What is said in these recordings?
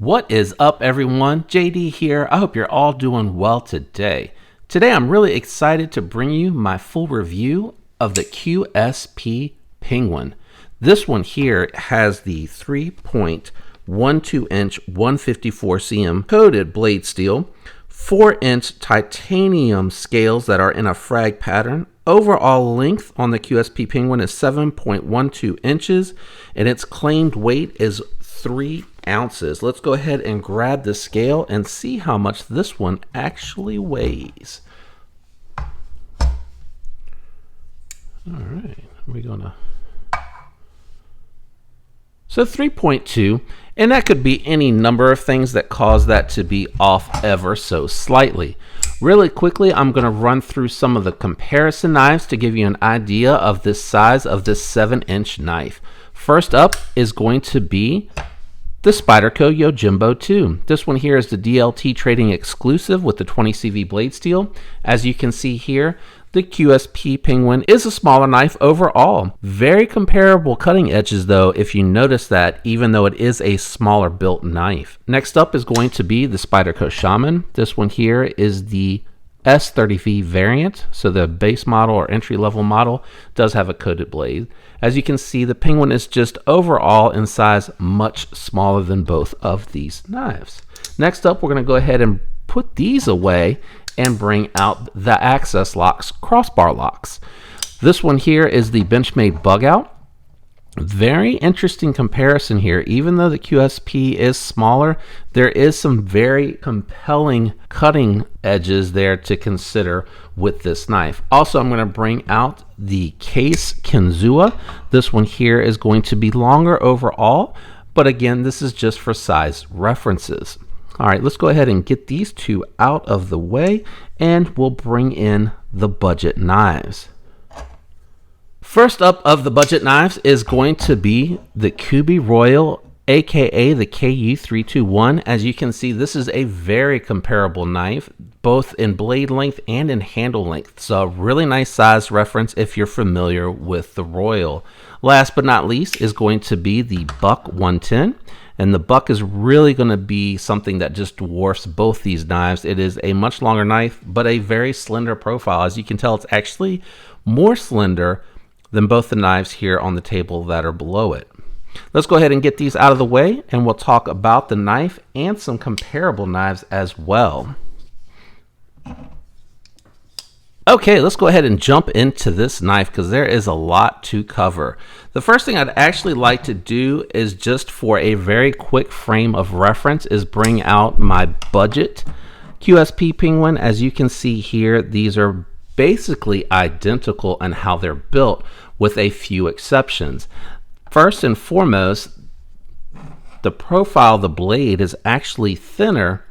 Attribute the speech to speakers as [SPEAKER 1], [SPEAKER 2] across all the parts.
[SPEAKER 1] What is up, everyone? JD here. I hope you're all doing well today. Today, I'm really excited to bring you my full review of the QSP Penguin. This one here has the 3.12 inch 154 cm coated blade steel, 4-inch titanium scales that are in a frag pattern. Overall length on the QSP Penguin is 7.12 inches, and its claimed weight is 3 ounces. Let's go ahead and grab the scale and see how much this one actually weighs. All right, we're gonna. So 3.2, and that could be any number of things that cause that to be off ever so slightly. Really quickly, I'm going to run through some of the comparison knives to give you an idea of the size of this 7-inch knife. First up is going to be the Spyderco Yojimbo 2. This one here is the DLT trading exclusive with the 20 CV blade steel. As you can see here, the QSP Penguin is a smaller knife overall. Very comparable cutting edges though, if you notice that, even though it is a smaller built knife. Next up is going to be the Spyderco Shaman. This one here is the S30V variant, so the base model or entry level model does have a coated blade. As you can see, the Penguin is just overall in size much smaller than both of these knives. Next up, we're going to go ahead and put these away and bring out the access locks, crossbar locks. This one here is the Benchmade Bug Out. Very interesting comparison here. Even though the QSP is smaller, there is some very compelling cutting edges there to consider with this knife. Also, I'm going to bring out the Case Kenzua. This one here is going to be longer overall, but again, this is just for size references. All right, let's go ahead and get these two out of the way, and we'll bring in the budget knives. First up of the budget knives is going to be the Kubey Royal, aka the KU321. As you can see, this is a very comparable knife, both in blade length and in handle length. So a really nice size reference if you're familiar with the Royal. Last but not least is going to be the Buck 110. And the Buck is really going to be something that just dwarfs both these knives. It is a much longer knife, but a very slender profile. As you can tell, it's actually more slender than both the knives here on the table that are below it. Let's go ahead and get these out of the way, and we'll talk about the knife and some comparable knives as well. Okay, let's go ahead and jump into this knife because there is a lot to cover. The first thing I'd actually like to do is, just for a very quick frame of reference, is bring out my budget QSP Penguin. As you can see here, these are basically identical in how they're built with a few exceptions. First and foremost, the profile of the blade is actually thinner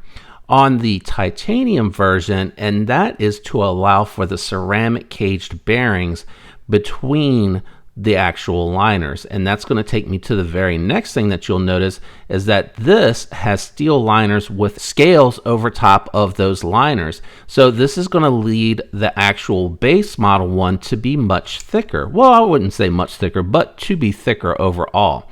[SPEAKER 1] on the titanium version, and that is to allow for the ceramic caged bearings between the actual liners. And that's going to take me to the very next thing that you'll notice is that this has steel liners with scales over top of those liners. So this is going to lead the actual base model one to be much thicker. Well, I wouldn't say much thicker, but to be thicker overall.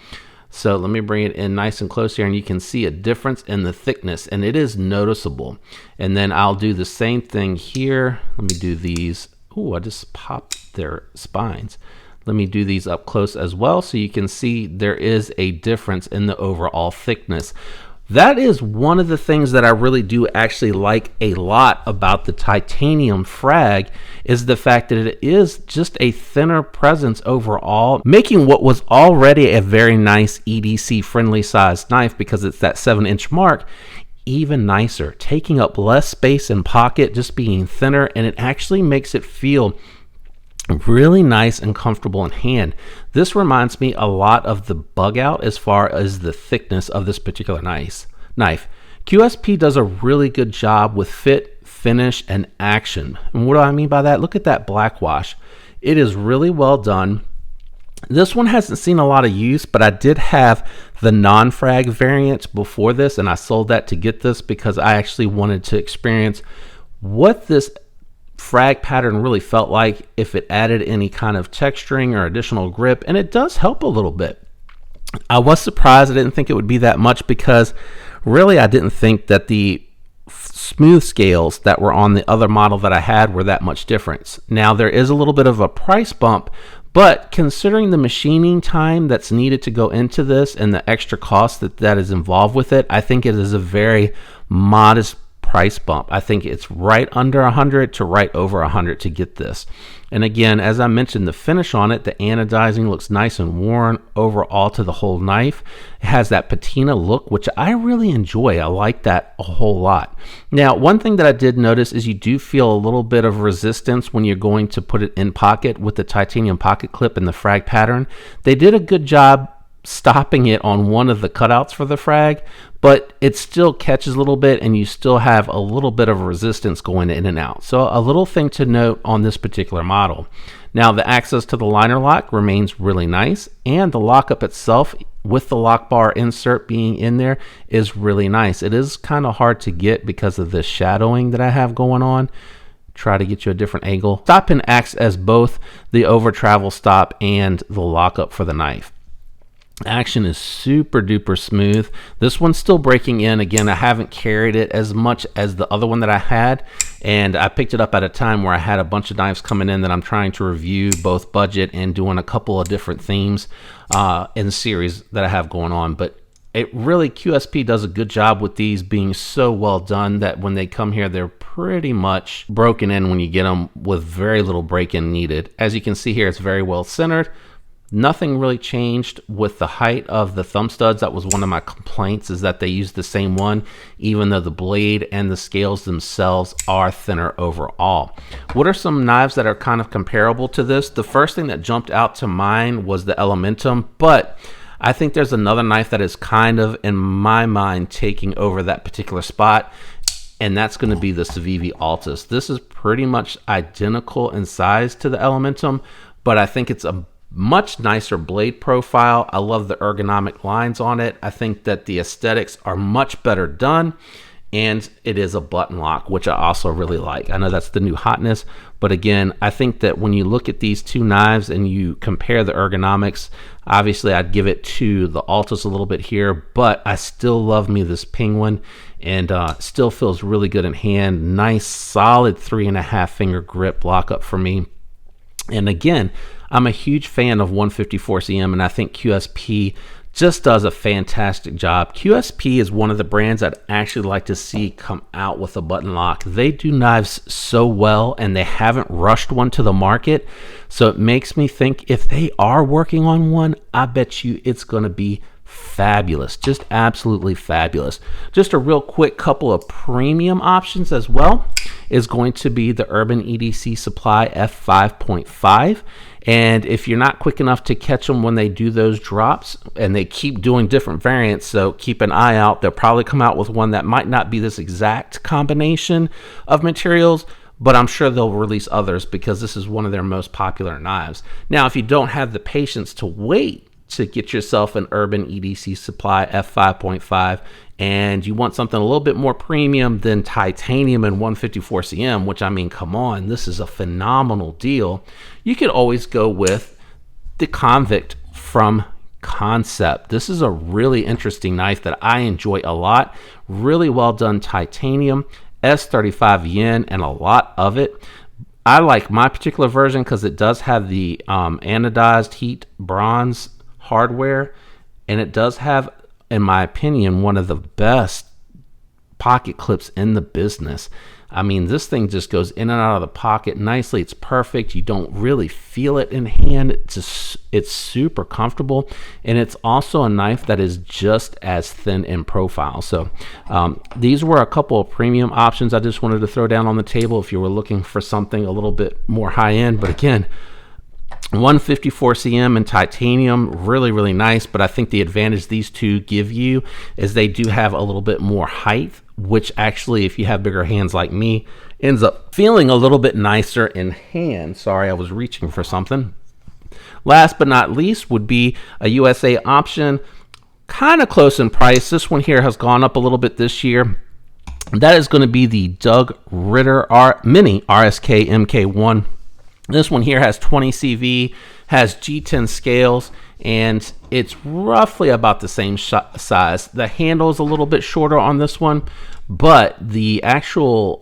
[SPEAKER 1] So let me bring it in nice and close here, and you can see a difference in the thickness, and it is noticeable. And then I'll do the same thing here. Let me do these. Oh, I just popped their spines. Let me do these up close as well, so you can see there is a difference in the overall thickness. That is one of the things that I really do actually like a lot about the titanium Frag, is the fact that it is just a thinner presence overall, making what was already a very nice EDC friendly sized knife, because it's that 7-inch mark, even nicer, taking up less space in pocket, just being thinner, and it actually makes it feel really nice and comfortable in hand. This reminds me a lot of the Bug Out as far as the thickness of this particular knife. QSP does a really good job with fit, finish, and action. And what do I mean by that? Look at that black wash. It is really well done. This one hasn't seen a lot of use, but I did have the non-frag variant before this, and I sold that to get this because I actually wanted to experience what this frag pattern really felt like if it added any kind of texturing or additional grip, and it does help a little bit. I was surprised. I didn't think it would be that much because really I didn't think that the smooth scales that were on the other model that I had were that much difference. Now there is a little bit of a price bump, but considering the machining time that's needed to go into this and the extra cost that is involved with it, I think it is a very modest price bump. I think it's right under 100 to right over 100 to get this. And again, as I mentioned, the finish on it, the anodizing looks nice and worn overall to the whole knife. It has that patina look, which I really enjoy. I like that a whole lot. Now, one thing that I did notice is you do feel a little bit of resistance when you're going to put it in pocket with the titanium pocket clip and the Frag pattern. They did a good job stopping it on one of the cutouts for the Frag, but it still catches a little bit and you still have a little bit of resistance going in and out. So a little thing to note on this particular model. Now the access to the liner lock remains really nice, and the lockup itself with the lock bar insert being in there is really nice. It is kind of hard to get because of the shadowing that I have going on. Try to get you a different angle. Stop pin acts as both the over travel stop and the lockup for the knife. Action is super duper smooth. This one's still breaking in. Again, I haven't carried it as much as the other one that I had, and I picked it up at a time where I had a bunch of knives coming in that I'm trying to review, both budget and doing a couple of different themes in the series that I have going on. But it really, QSP does a good job with these being so well done that when they come here, they're pretty much broken in when you get them with very little break-in needed. As you can see here, it's very well centered. Nothing really changed with the height of the thumb studs. That was one of my complaints, is that they use the same one, even though the blade and the scales themselves are thinner overall. What are some knives that are kind of comparable to this? The first thing that jumped out to mind was the Elementum, but I think there's another knife that is kind of, in my mind, taking over that particular spot, and that's going to be the Civivi Altus. This is pretty much identical in size to the Elementum, but I think it's a much nicer blade profile. I love the ergonomic lines on it. I think that the aesthetics are much better done, and it is a button lock, which I also really like. I know that's the new hotness, but again, I think that when you look at these two knives and you compare the ergonomics, obviously I'd give it to the Altus a little bit here, but I still love me this Penguin, and still feels really good in hand. Nice solid 3.5 finger grip lockup for me. And again, I'm a huge fan of 154cm, and I think QSP just does a fantastic job. QSP is one of the brands I'd actually like to see come out with a button lock. They do knives so well, and they haven't rushed one to the market. So it makes me think if they are working on one, I bet you it's going to be fabulous, just absolutely fabulous. Just a real quick couple of premium options as well is going to be the Urban EDC Supply F5.5. And if you're not quick enough to catch them when they do those drops, and they keep doing different variants, so keep an eye out. They'll probably come out with one that might not be this exact combination of materials, but I'm sure they'll release others because this is one of their most popular knives. Now, if you don't have the patience to wait to get yourself an Urban EDC Supply F5.5 and you want something a little bit more premium than titanium and 154cm, which, I mean, come on, this is a phenomenal deal, you could always go with the Convict from Concept. This is a really interesting knife that I enjoy a lot. Really well done titanium, S35 yen, and a lot of it. I like my particular version because it does have the anodized heat bronze hardware, and it does have, in my opinion, one of the best pocket clips in the business. I mean, this thing just goes in and out of the pocket nicely. It's perfect. You don't really feel it in hand. It's super comfortable, and it's also a knife that is just as thin in profile. So these were a couple of premium options I just wanted to throw down on the table if you were looking for something a little bit more high end. But again, 154cm and titanium, really nice. But I think the advantage these two give you is they do have a little bit more height, which actually, if you have bigger hands like me, ends up feeling a little bit nicer in hand. Sorry, I was reaching for something. Last but not least would be a USA option, kind of close in price. This one here has gone up a little bit this year. That is going to be the Doug Ritter Mini RSK MK1. This one here has 20 CV, has G10 scales, and it's roughly about the same size. The handle is a little bit shorter on this one, but the actual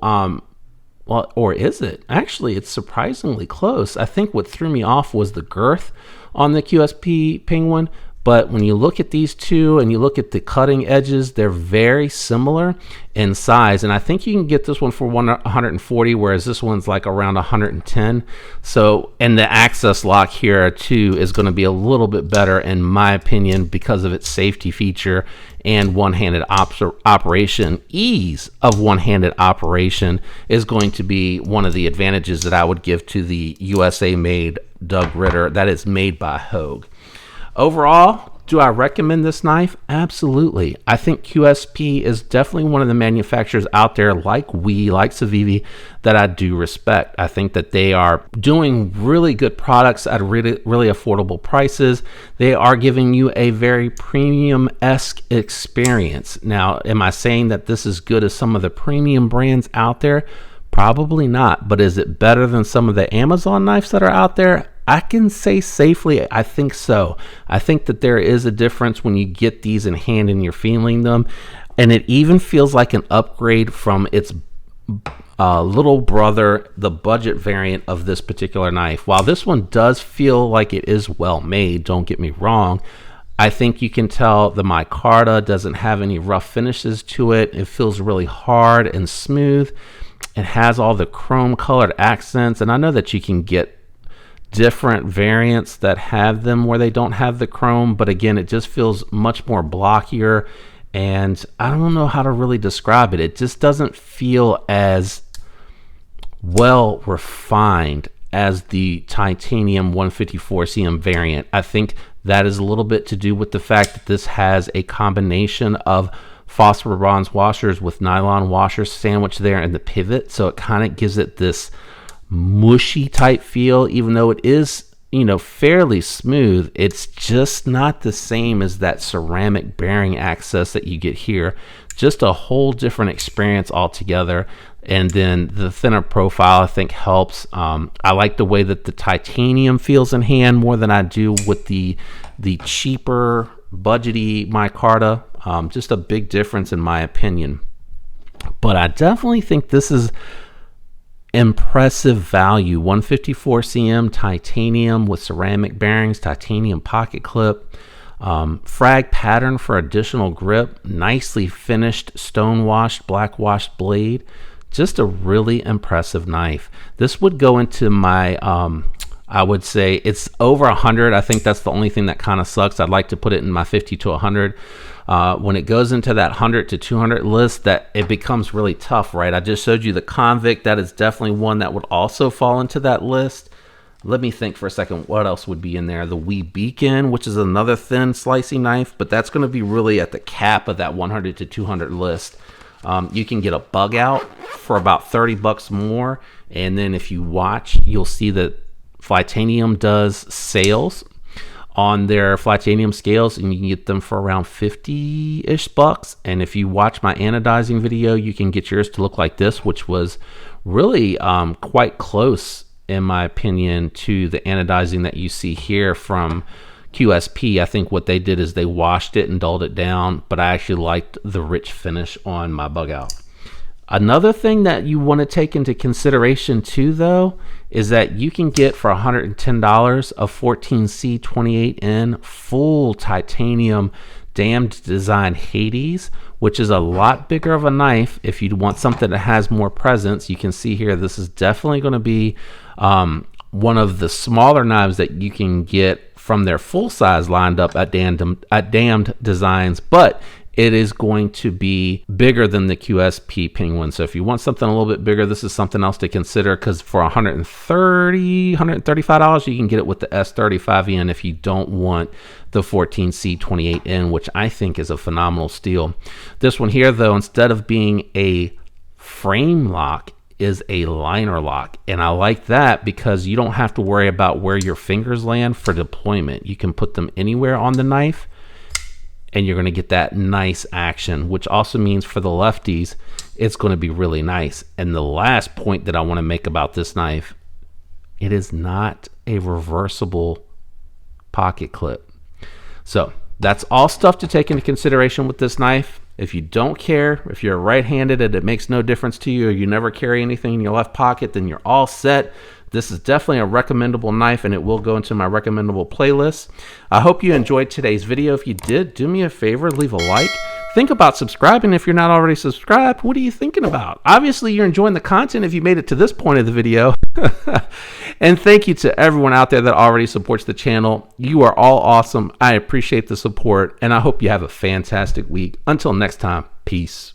[SPEAKER 1] well, or is it? Actually, it's surprisingly close. I think what threw me off was the girth on the QSP Penguin. But when you look at these two and you look at the cutting edges, they're very similar in size. And I think you can get this one for 140, whereas this one's like around 110. So, and the access lock here too is going to be a little bit better in my opinion because of its safety feature and one-handed operation. Ease of one-handed operation is going to be one of the advantages that I would give to the USA-made Doug Ritter that is made by Hogue. Overall, do I recommend this knife? Absolutely. I think QSP is definitely one of the manufacturers out there like Civivi that I do respect. I think that they are doing really good products at really affordable prices. They are giving you a very premium-esque experience. Now, am I saying that this is good as some of the premium brands out there? Probably not, but is it better than some of the Amazon knives that are out there? I can say safely, I think so. I think that there is a difference when you get these in hand and you're feeling them, and it even feels like an upgrade from its little brother, the budget variant of this particular knife. While this one does feel like it is well made, don't get me wrong, I think you can tell the micarta doesn't have any rough finishes to it. It feels really hard and smooth. It has all the chrome colored accents, and I know that you can get different variants that have them where they don't have the chrome, but again, it just feels much more blockier, and I don't know how to really describe it. It just doesn't feel as well refined as the titanium 154cm variant. I think that is a little bit to do with the fact that this has a combination of phosphor bronze washers with nylon washers sandwiched there in the pivot, so it kind of gives it this mushy type feel. Even though it is, fairly smooth, it's just not the same as that ceramic bearing access that you get here. Just a whole different experience altogether. And then the thinner profile I think helps. I like the way that the titanium feels in hand more than I do with the cheaper budgety micarta. Just a big difference in my opinion, but I definitely think this is impressive value. 154cm titanium with ceramic bearings, titanium pocket clip, frag pattern for additional grip, nicely finished stone washed black washed blade. Just a really impressive knife. This would go into my I would say it's over 100. I think that's the only thing that kind of sucks. I'd like to put it in my 50 to 100. When it goes into that 100 to 200 list, that it becomes really tough, right? I just showed you the Convict. That is definitely one that would also fall into that list. Let me think for a second. What else would be in there? The Wee Beacon, which is another thin slicing knife, but that's going to be really at the cap of that 100 to 200 list. You can get a Bug Out for about $30 more, and then if you watch, you'll see that Flytanium does sales on their Flytanium scales, and you can get them for around 50-ish bucks. And if you watch my anodizing video, you can get yours to look like this, which was really quite close, in my opinion, to the anodizing that you see here from QSP. I think what they did is they washed it and dulled it down, but I actually liked the rich finish on my Bug Out. Another thing that you want to take into consideration too, though, is that you can get for $110 a 14C28N full titanium damned design Hades, which is a lot bigger of a knife. If you want something that has more presence, you can see here this is definitely going to be one of the smaller knives that you can get from their full size lined up at Damned Designs, but it is going to be bigger than the QSP Penguin. So if you want something a little bit bigger, this is something else to consider, because for $135, you can get it with the S35N if you don't want the 14C28N, which I think is a phenomenal steal. This one here, though, instead of being a frame lock, is a liner lock, and I like that because you don't have to worry about where your fingers land for deployment. You can put them anywhere on the knife, and you're going to get that nice action, which also means for the lefties, it's going to be really nice. And the last point that I want to make about this knife, it is not a reversible pocket clip. So that's all stuff to take into consideration with this knife. If you don't care, if you're right-handed and it makes no difference to you, or you never carry anything in your left pocket, then you're all set. This is definitely a recommendable knife, and it will go into my recommendable playlist. I hope you enjoyed today's video. If you did, do me a favor, leave a like. Think about subscribing if you're not already subscribed. What are you thinking about? Obviously, you're enjoying the content if you made it to this point of the video. And thank you to everyone out there that already supports the channel. You are all awesome. I appreciate the support, and I hope you have a fantastic week. Until next time, peace.